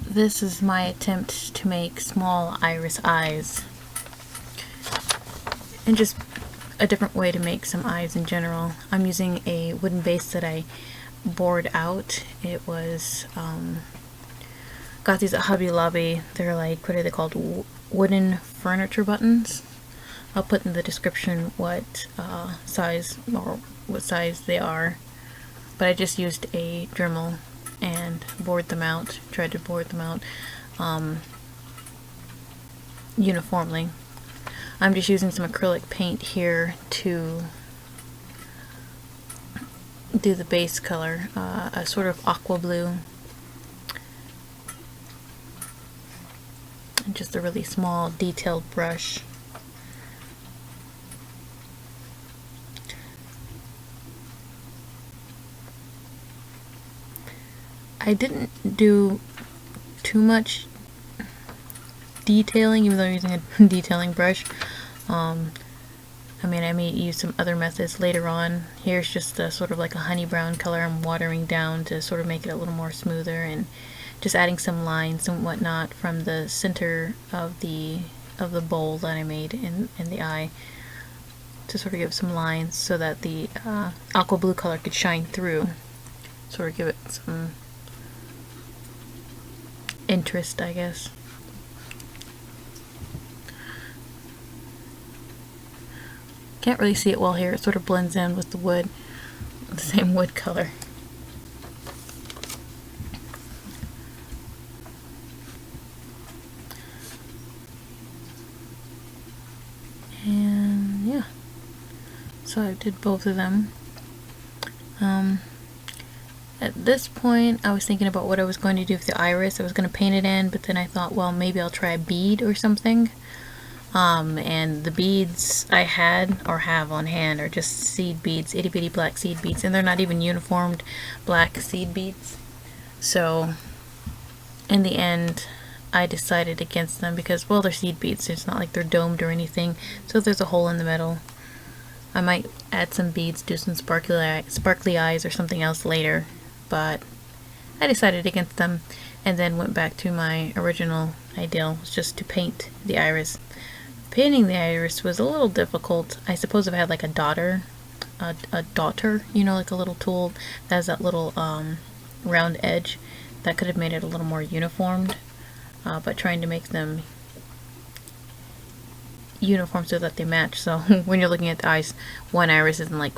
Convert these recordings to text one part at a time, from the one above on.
this is my attempt to make small iris eyes, and just a different way to make some eyes in general. I'm using a wooden base that I bored out. It was got these at Hobby Lobby. They're like, what are they called? Wooden furniture buttons. I'll put in the description what size they are. But I just used a dermal and bored them out. Tried to board them out uniformly. I'm just using some acrylic paint here to do the base color, a sort of aqua blue. And just a really small detailed brush. I didn't do too much detailing, even though I'm using a detailing brush. I mean, I may use some other methods later on. Here's just a sort of like a honey brown color I'm watering down to sort of make it a little more smoother, and just adding some lines and whatnot from the center of the bowl that I made in the eye to sort of give some lines so that the aqua blue color could shine through, sort of give it some interest, I guess. Can't really see it well here. It sort of blends in with the wood, the same wood color. And yeah, so I did both of them. At this point, I was thinking about what I was going to do with the iris. I was going to paint it in, but then I thought, well, maybe I'll try a bead or something. And the beads I had or have on hand are just seed beads, itty bitty black seed beads, and they're not even uniformed black seed beads. So in the end, I decided against them because, well, they're seed beads. It's not like they're domed or anything, so there's a hole in the middle. I might add some beads, do some sparkly eyes or something else later, but I decided against them and then went back to my original ideal, was just to paint the iris. Painting the iris was a little difficult. I suppose if I had like a daughter, you know, like a little tool that has that little round edge, that could have made it a little more uniformed. But trying to make them uniform so that they match. So when you're looking at the eyes, one iris isn't like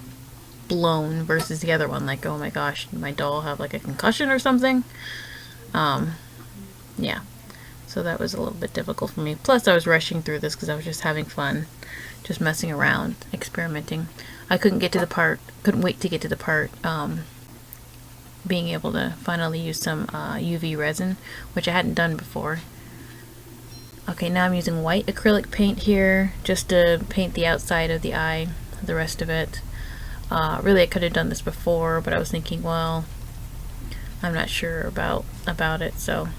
blown versus the other one, like, oh my gosh, did my doll have like a concussion or something? Yeah. So that was a little bit difficult for me. Plus I was rushing through this because I was just having fun, just messing around, experimenting. I couldn't wait to get to the part being able to finally use some UV resin, which I hadn't done before. Okay, now I'm using white acrylic paint here just to paint the outside of the eye, the rest of it. Really I could have done this before, but I was thinking, well, I'm not sure about it, so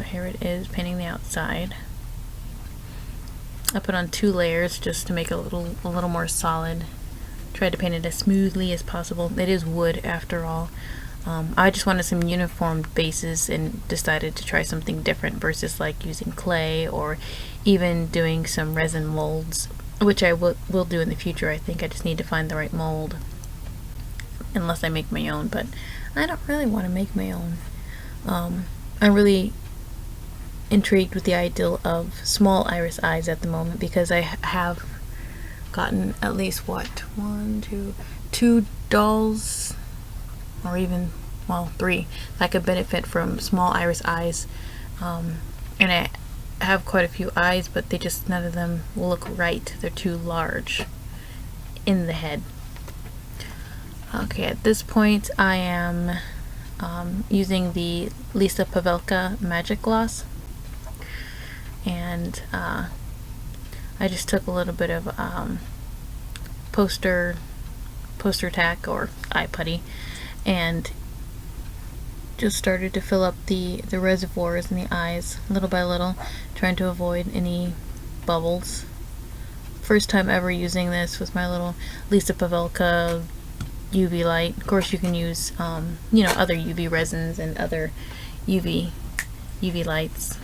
here it is, painting the outside. I put on 2 layers just to make it a little more solid. Tried to paint it as smoothly as possible. It is wood after all. I just wanted some uniform bases and decided to try something different versus like using clay or even doing some resin molds, which I will do in the future. I think I just need to find the right mold, unless I make my own, but I don't really want to make my own. I'm really intrigued with the ideal of small iris eyes at the moment because I have gotten at least two dolls, or even, well, 3 that could benefit from small iris eyes, and I have quite a few eyes, but none of them look right. They're too large in the head. Okay, at this point I am using the Pavelka Magic Gloss, and I just took a little bit of poster tack or eye putty and just started to fill up the reservoirs in the eyes little by little, trying to avoid any bubbles. First time ever using this with my little Pavelka UV light. Of course, you can use, you know, other UV resins and other UV lights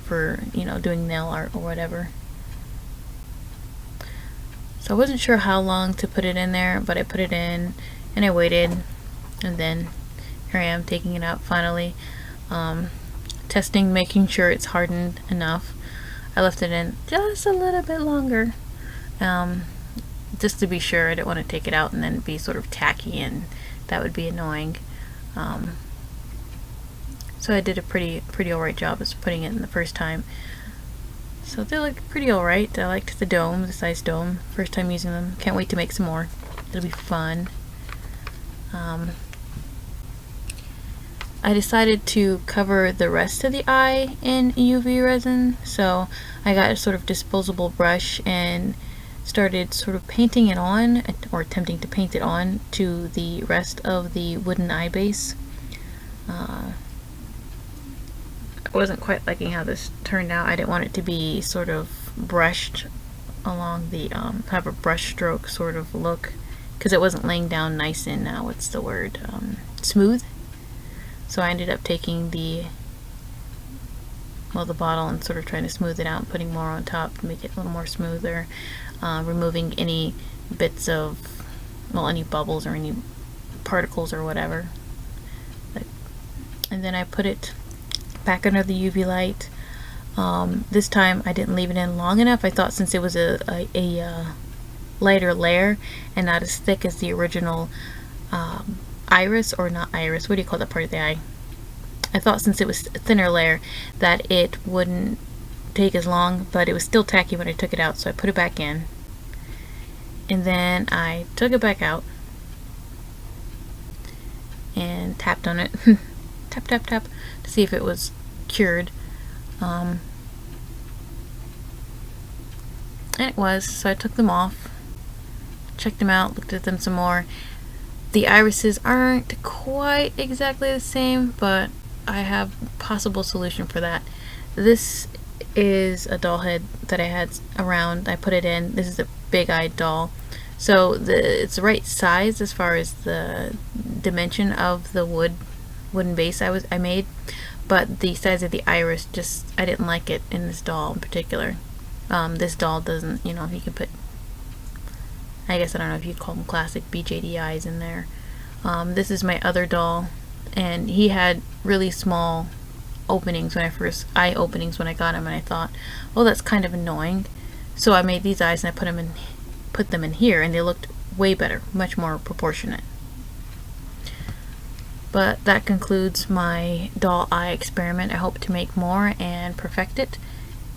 for, you know, doing nail art or whatever. So I wasn't sure how long to put it in there, but I put it in and I waited, and then here I am taking it out finally, testing, making sure it's hardened enough. I left it in just a little bit longer, just to be sure. I didn't want to take it out and then be sort of tacky, and that would be annoying. So I did a pretty alright job of putting it in the first time. So they look pretty alright. I liked the dome, the size dome. First time using them. Can't wait to make some more. It'll be fun. I decided to cover the rest of the eye in UV resin, so I got a sort of disposable brush and started sort of painting it on, or attempting to paint it on, to the rest of the wooden eye base. I wasn't quite liking how this turned out. I didn't want it to be sort of brushed along the, have a brush stroke sort of look, because it wasn't laying down nice and, what's the word, smooth. So I ended up taking the bottle and sort of trying to smooth it out and putting more on top to make it a little more smoother, removing any bits of, well, any bubbles or any particles or whatever. And then I put it back under the UV light. This time I didn't leave it in long enough. I thought since it was a lighter layer and not as thick as the original iris, or not iris, what do you call that part of the eye? I thought since it was a thinner layer that it wouldn't take as long, but it was still tacky when I took it out, so I put it back in. And then I took it back out and tapped on it. Tap, tap, tap, to see if it was cured. And it was, so I took them off, checked them out, looked at them some more. The irises aren't quite exactly the same, but I have a possible solution for that. This is a doll head that I had around. I put it in. This is a big-eyed doll. So it's the right size as far as the dimension of the wooden base I made, but the size of the iris, just, I didn't like it in this doll in particular. This doll doesn't, you know, you can put, I guess, I don't know if you'd call them classic BJD eyes in there. This is my other doll, and he had really small openings when eye openings when I got him, and I thought, well, that's kind of annoying. So I made these eyes and I put them in here, and they looked way better, much more proportionate. But that concludes my doll eye experiment. I hope to make more and perfect it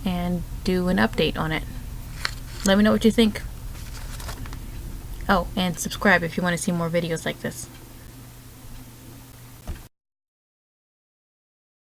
and do an update on it. Let me know what you think. Oh, and subscribe if you want to see more videos like this.